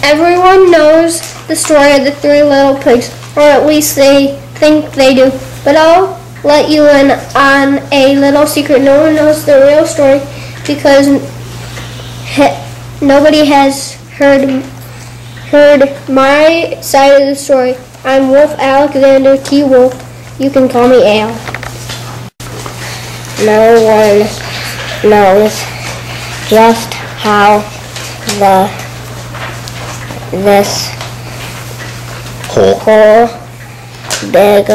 Everyone knows the story of the three little pigs, or at least they think they do. But I'll let you in on a little secret. No one knows the real story because nobody has heard my side of the story. I'm Wolf Alexander T. Wolf. You can call me Al. No one knows just how this whole big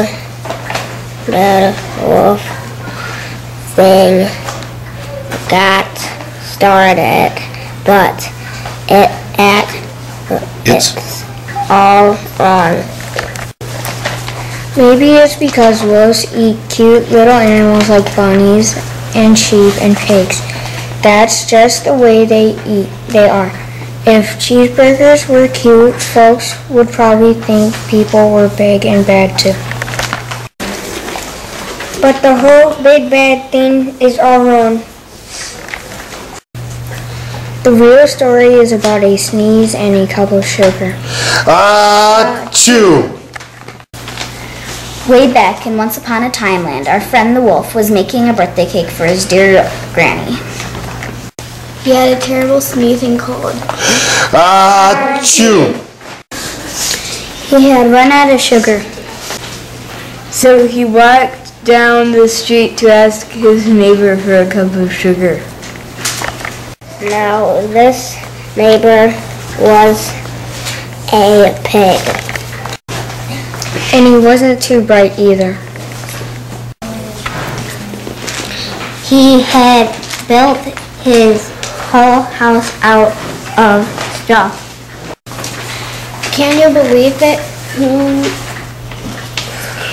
bad wolf thing got started, but it's all wrong. Maybe it's because wolves eat cute little animals like bunnies and sheep and pigs. That's just the way they are. If cheeseburgers were cute, folks would probably think people were big and bad too. But the whole big bad thing is all wrong. The real story is about a sneeze and a cup of sugar. Achoo! Way back in Once Upon a Time land, our friend the wolf was making a birthday cake for his dear granny. He had a terrible sneezing cold. Achoo! He had run out of sugar. So he walked down the street to ask his neighbor for a cup of sugar. Now, this neighbor was a pig. And he wasn't too bright either. He had built his whole house out of straw. Can you believe it?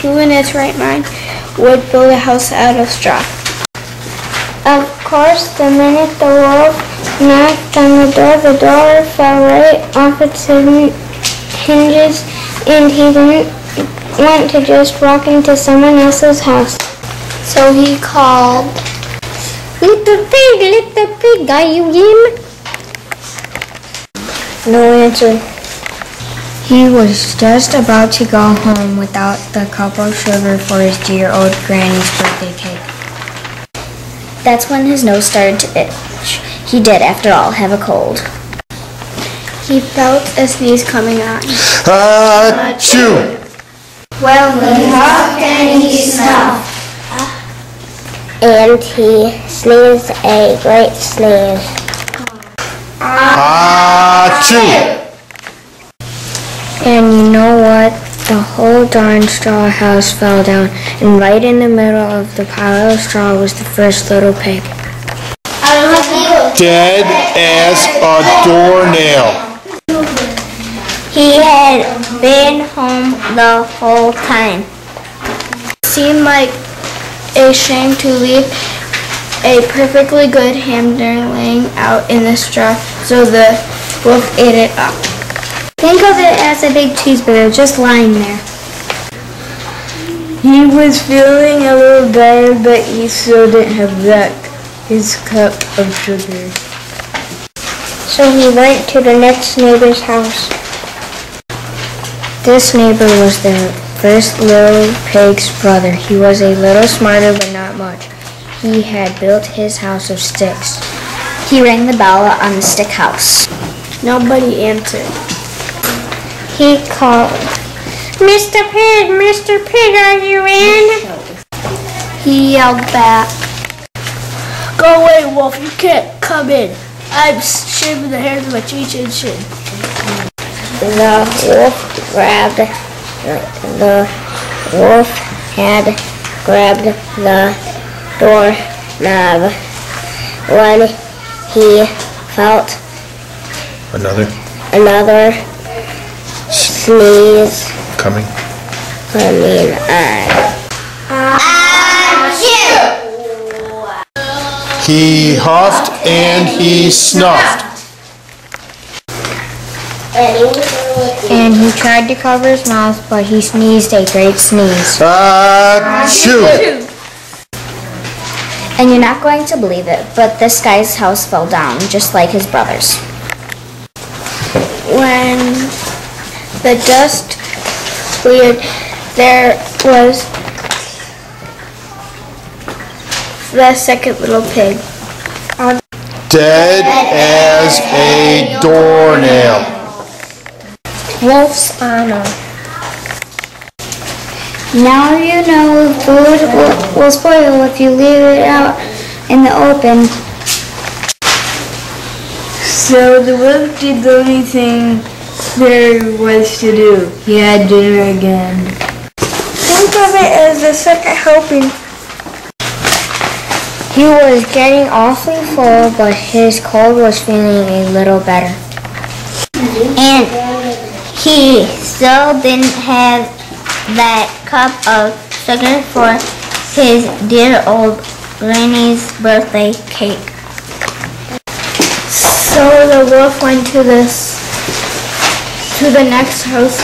Who in his right mind would build a house out of straw? Of course, the minute the wolf knocked on the door fell right off its hinges, and he didn't want to just walk into someone else's house. So he called, little pig, are you in? No answer. He was just about to go home without the cup of sugar for his dear old granny's birthday cake. That's when his nose started to itch. He did, after all, have a cold. He felt a sneeze coming on. Achoo! Well, he huffed and he snuffed. And he sneezed a great sneeze. Achoo! And you know what? The whole darn straw house fell down, and right in the middle of the pile of straw was the first little pig. Dead as a doornail. He had been home the whole time. It seemed like a shame to leave a perfectly good hamburger laying out in the straw, so the wolf ate it up. Think of it as a big cheeseburger just lying there. He was feeling a little tired, but he still didn't have his cup of sugar. So he went to the next neighbor's house. This neighbor was the first little pig's brother. He was a little smarter, but not much. He had built his house of sticks. He rang the bell on the stick house. Nobody answered. He called, Mr. Pig, are you in? He yelled back, "Go away, wolf, you can't come in. I'm shaving the hairs of my cheek and chin." The wolf had grabbed the doorknob when he felt another sneeze Coming. on. He huffed and he snuffed. And he tried to cover his mouth, but he sneezed a great sneeze. Achoo! And you're not going to believe it, but this guy's house fell down, just like his brother's. When the dust cleared, there was the second little pig. Dead as a doornail. Wolf's honor. Now you know food will spoil if you leave it out in the open. So the wolf did the only thing there was to do. He had dinner again. Think of it as the second helping. He was getting awfully full, but his cold was feeling a little better. And he still didn't have that cup of sugar for his dear old granny's birthday cake. So the wolf went to the next house.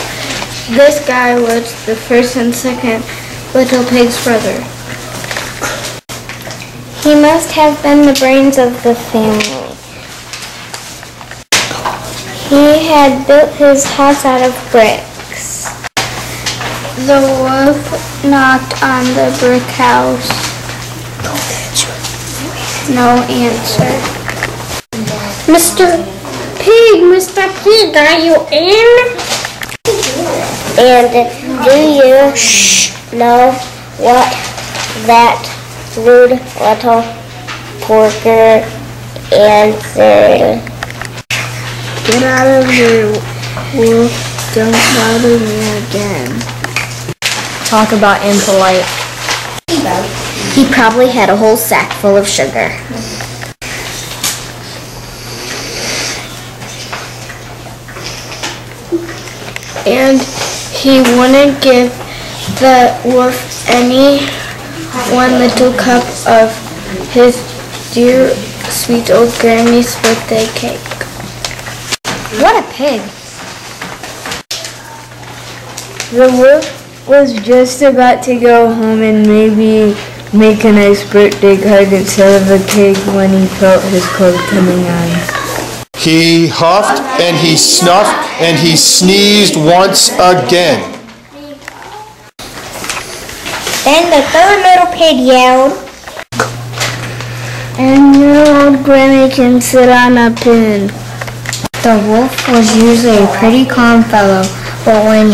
This guy was the first and second little pig's brother. He must have been the brains of the family. He had built his house out of bricks. The wolf knocked on the brick house. No answer. Mr. Pig, are you in? And do you know what that rude little porker answered? Get out of here, wolf. Don't bother me again. Talk about impolite. He probably had a whole sack full of sugar. And he wouldn't give the wolf any one little cup of his dear sweet old granny's birthday cake. What a pig. The wolf was just about to go home and maybe make a nice birthday card instead of a cake when he felt his coat coming on. He huffed and he snuffed and he sneezed once again. Then the third little pig yelled, And your old granny can sit on a pin. The wolf was usually a pretty calm fellow, but when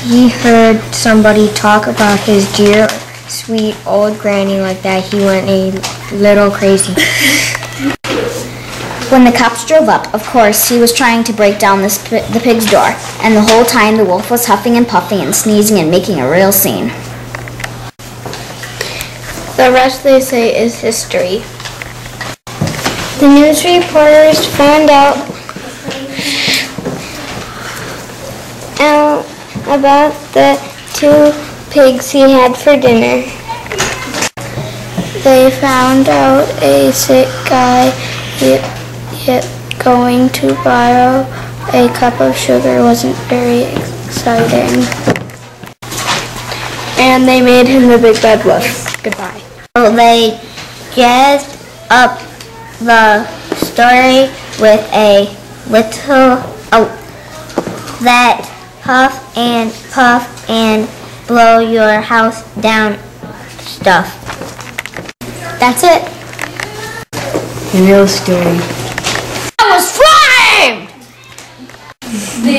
he heard somebody talk about his dear, sweet old granny like that, he went a little crazy. When the cops drove up, of course, he was trying to break down the pig's door, and the whole time the wolf was huffing and puffing and sneezing and making a real scene. The rest, they say, is history. The news reporters found out about the 2 pigs he had for dinner. They found out a sick guy yet going to borrow a cup of sugar wasn't very exciting. And they made him the big bad wolf. Goodbye. So they jazzed up the story with a little that huff and puff and blow your house down stuff. That's it. Real story. I was framed! The